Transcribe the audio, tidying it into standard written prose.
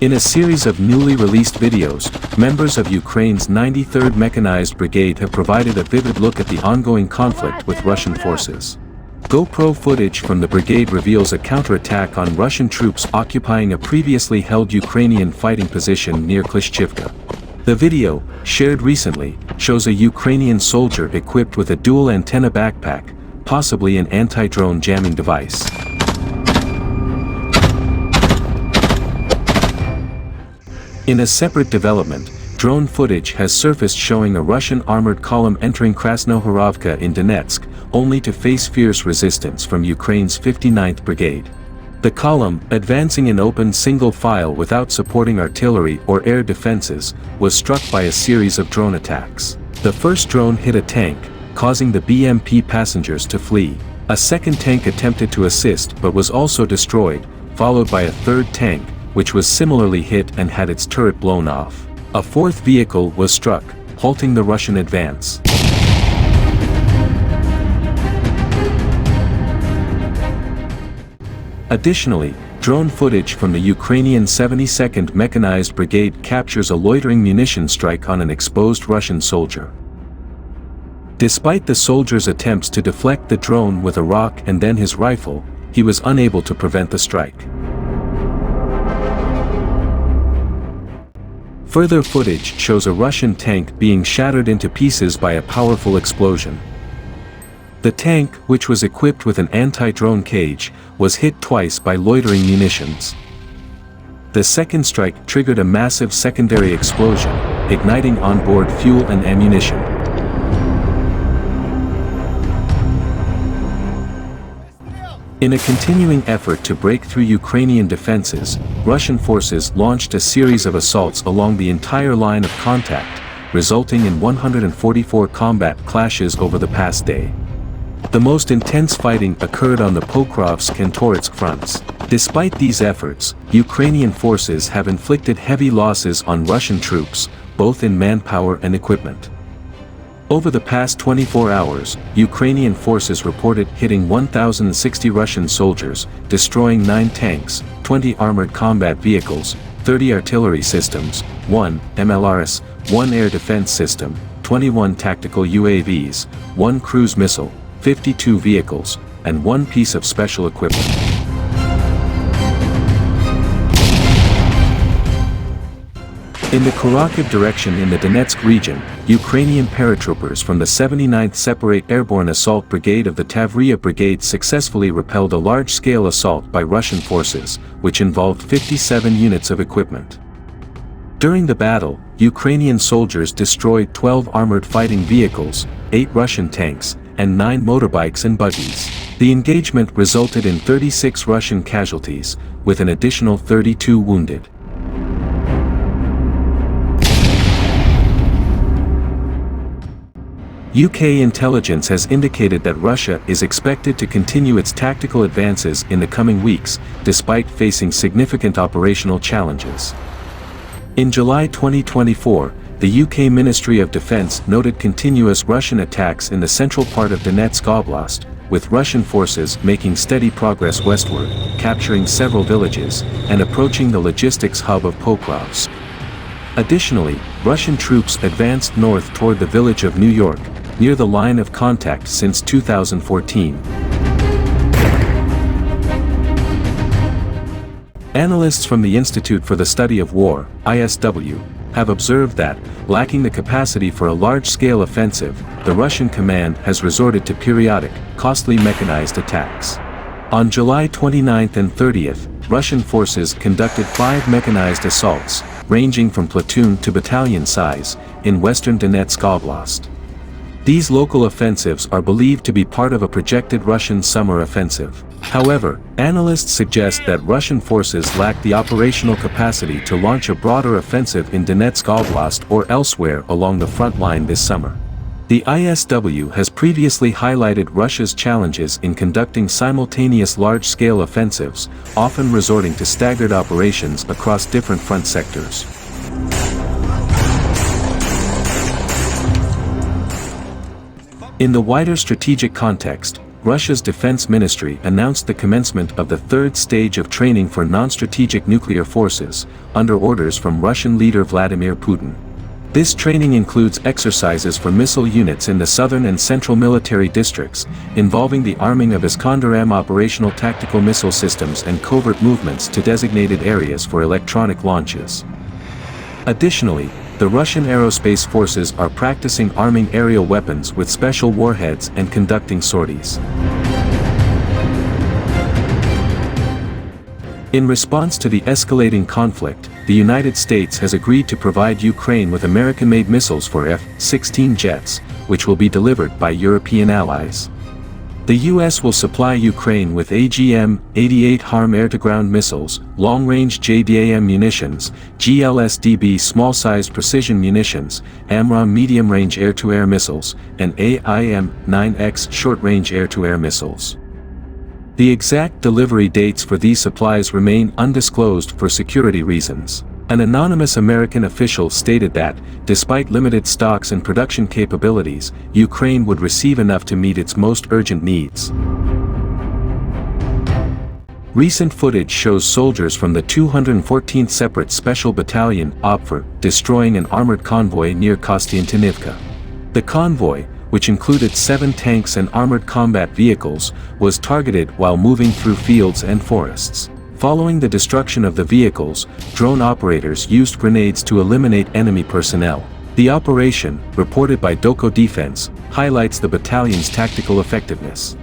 In a series of newly released videos, members of Ukraine's 93rd Mechanized Brigade have provided a vivid look at the ongoing conflict with Russian forces. GoPro footage from the brigade reveals a counterattack on Russian troops occupying a previously held Ukrainian fighting position near Klishchivka. The video, shared recently, shows a Ukrainian soldier equipped with a dual antenna backpack, possibly an anti-drone jamming device. In a separate development, drone footage has surfaced showing a Russian armored column entering Krasnohorovka in Donetsk, only to face fierce resistance from Ukraine's 59th Brigade. The column, advancing in open single file without supporting artillery or air defenses, was struck by a series of drone attacks. The first drone hit a tank, causing the BMP passengers to flee. A second tank attempted to assist but was also destroyed, followed by a third tank, which was similarly hit and had its turret blown off. A fourth vehicle was struck, halting the Russian advance. Additionally, drone footage from the Ukrainian 72nd Mechanized Brigade captures a loitering munition strike on an exposed Russian soldier. Despite the soldier's attempts to deflect the drone with a rock and then his rifle, he was unable to prevent the strike. Further footage shows a Russian tank being shattered into pieces by a powerful explosion. The tank, which was equipped with an anti-drone cage, was hit twice by loitering munitions. The second strike triggered a massive secondary explosion, igniting onboard fuel and ammunition. In a continuing effort to break through Ukrainian defenses, Russian forces launched a series of assaults along the entire line of contact, resulting in 144 combat clashes over the past day. The most intense fighting occurred on the Pokrovsk and Toretsk fronts. Despite these efforts, Ukrainian forces have inflicted heavy losses on Russian troops, both in manpower and equipment. Over the past 24 hours, Ukrainian forces reported hitting 1,060 Russian soldiers, destroying 9 tanks, 20 armored combat vehicles, 30 artillery systems, 1 MLRS, 1 air defense system, 21 tactical UAVs, 1 cruise missile, 52 vehicles, and 1 piece of special equipment. In the Kharkiv direction in the Donetsk region, Ukrainian paratroopers from the 79th Separate Airborne Assault Brigade of the Tavria Brigade successfully repelled a large-scale assault by Russian forces, which involved 57 units of equipment. During the battle, Ukrainian soldiers destroyed 12 armored fighting vehicles, 8 Russian tanks, and 9 motorbikes and buggies. The engagement resulted in 36 Russian casualties, with an additional 32 wounded. UK intelligence has indicated that Russia is expected to continue its tactical advances in the coming weeks, despite facing significant operational challenges. In July 2024, the UK Ministry of Defense noted continuous Russian attacks in the central part of Donetsk Oblast, with Russian forces making steady progress westward, capturing several villages, and approaching the logistics hub of Pokrovsk. Additionally, Russian troops advanced north toward the village of New York, near the line of contact since 2014. Analysts from the Institute for the Study of War, ISW, have observed that, lacking the capacity for a large-scale offensive, the Russian command has resorted to periodic, costly mechanized attacks. On July 29 and 30th, Russian forces conducted 5 mechanized assaults, ranging from platoon to battalion size, in western Donetsk Oblast. These local offensives are believed to be part of a projected Russian summer offensive. However, analysts suggest that Russian forces lack the operational capacity to launch a broader offensive in Donetsk Oblast or elsewhere along the front line this summer. The ISW has previously highlighted Russia's challenges in conducting simultaneous large-scale offensives, often resorting to staggered operations across different front sectors. In the wider strategic context, Russia's defense ministry announced the commencement of the third stage of training for non-strategic nuclear forces, under orders from Russian leader Vladimir Putin. This training includes exercises for missile units in the southern and central military districts, involving the arming of Iskander-M operational tactical missile systems and covert movements to designated areas for electronic launches. Additionally, the Russian aerospace forces are practicing arming aerial weapons with special warheads and conducting sorties. In response to the escalating conflict, the United States has agreed to provide Ukraine with American-made missiles for F-16 jets, which will be delivered by European allies. The U.S. will supply Ukraine with AGM-88 HARM air-to-ground missiles, long-range JDAM munitions, GLSDB small-sized precision munitions, AMRAAM medium-range air-to-air missiles, and AIM-9X short-range air-to-air missiles. The exact delivery dates for these supplies remain undisclosed for security reasons. An anonymous American official stated that, despite limited stocks and production capabilities, Ukraine would receive enough to meet its most urgent needs. Recent footage shows soldiers from the 214th Separate Special Battalion (OPFOR) destroying an armored convoy near Kostiantynivka. The convoy, which included 7 tanks and armored combat vehicles, was targeted while moving through fields and forests. Following the destruction of the vehicles, drone operators used grenades to eliminate enemy personnel. The operation, reported by Doco Defense, highlights the battalion's tactical effectiveness.